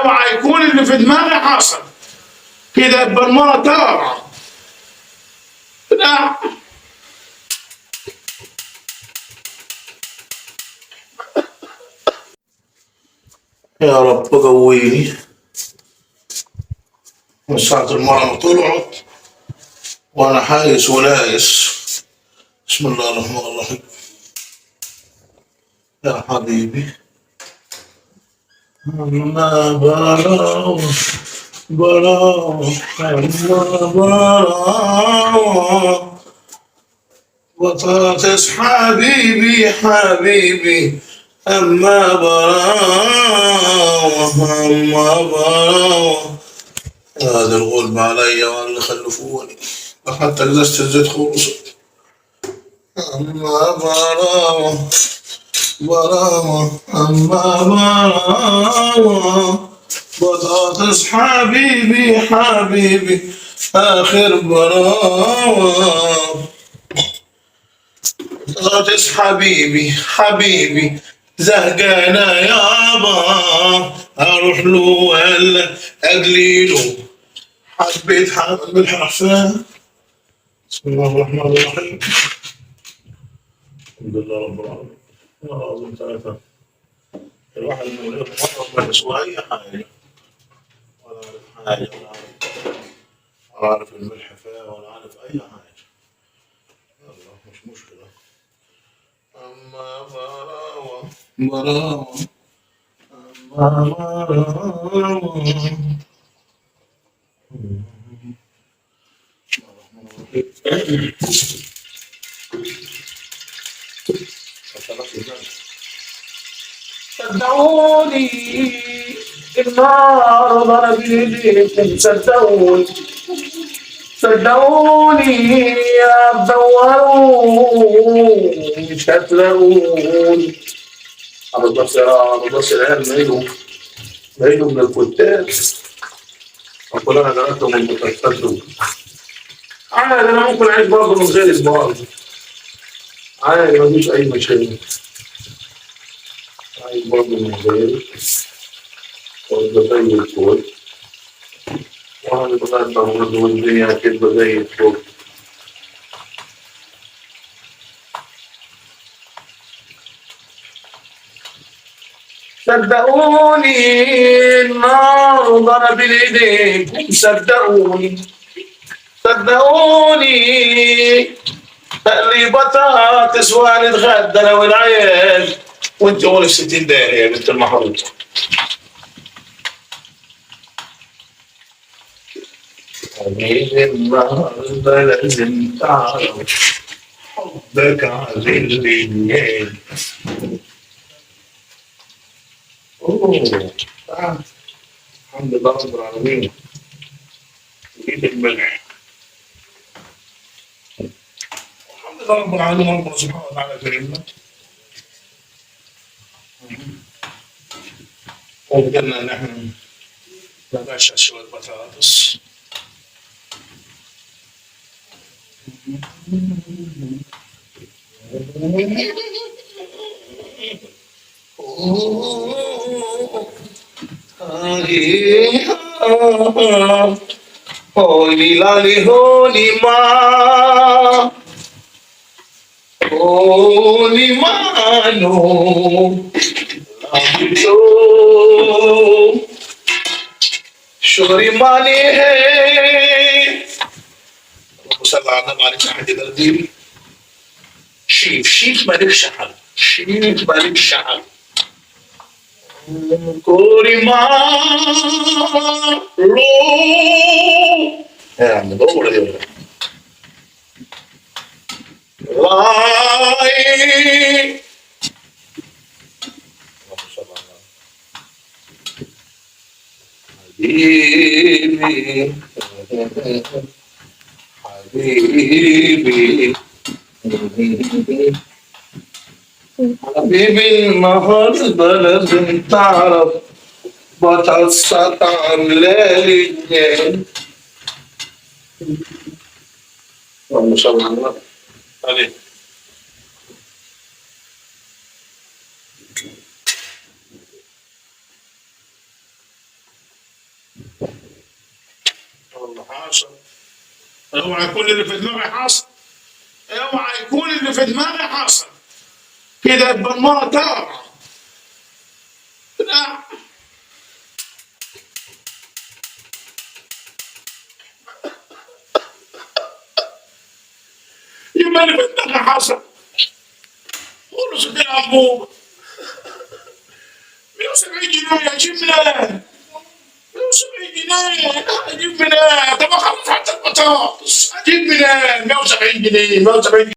اوعى يكون اللي في دماغي حاصل كده، يبقى المرة ترى. لا يا رب قويني. من ساعة المرة ما طلعت وأنا حايس ونايس. بسم الله الرحمن الرحيم. يا حبيبي أما براو براو أما براو بطاطس حبيبي حبيبي أما براو أما براو. هذا الغلب علي وعلى اللي خلفوني، حتى ازازة الزيت خلصت. أما براو براو أما براو بطاطس حبيبي حبيبي آخر براو. بطاطس حبيبي حبيبي زهقانة يابا، أروح له ولا أقليله حبيت حامل بالحرفان. بسم الله الرحمن الرحيم. الحمد لله رب العالمين. والله العظيم ثلاثة الواحد من غير مرة ما يسوى أي حاجة، ولا عارف حاجة، ولا عارف الملح فيها، ولا عارف أي حاجة. يلا مش مشكلة. أما براوة براوة أما براوة. صدقوني النار ضرب يديكم، صدقوني صدقوني يا تدورون مش هتلاقوني. أبو بصر عيال ميلوا من الكتاب، أقول أنا جربتهم من المكتبات دول. عادي أنا ممكن أعيش برضه من غير إجبار، عادي مفيش أي مشكلة. عايز برضه من غير وأبقى زي الفل، وأنا بغير برضه والدنيا تبقى زي الفل. صدقوني النار ضرب ايديكم، صدقوني صدقوني تقلي بطاطس ونتغدى انا والعيال، وانت قولي 60 دقيقة يا بنت المحروسة. حبيبي النهارده لازم تعرف حبك عازل الليل. اوه الحمد لله رب العالمين. جيب الملح. الحمد لله رب العالمين، ربنا سبحانه وتعالى كريمنا وقدرنا ان احنا نباشر شوية بطاطس. هولي لالي هولي ما هولي مانو لابتو شوري ماني है. اللهم صل على النبي عليك حد القديم. شيف مالك شحن، شيف مالك شحن. كوري ما رو يا عم دور دي راي. حبيبي حبيبي حبيبي النهارده لازم تعرف بتعصت عاملالي جنان. اللهم صل على النبي عليه. حاصل. اوعى يكون اللي في دماغي حاصل، اوعى يكون اللي في دماغي حاصل، كده يبقى المرة تابعة. لا، يبقى اللي في دماغي حاصل. قولوا سيدي أبوه 170 جنيه أجيب منين؟ 170 جنيه أجيب منين؟ طب أخلص حتى البطاطس أجيب منين؟ 170 جنيه 170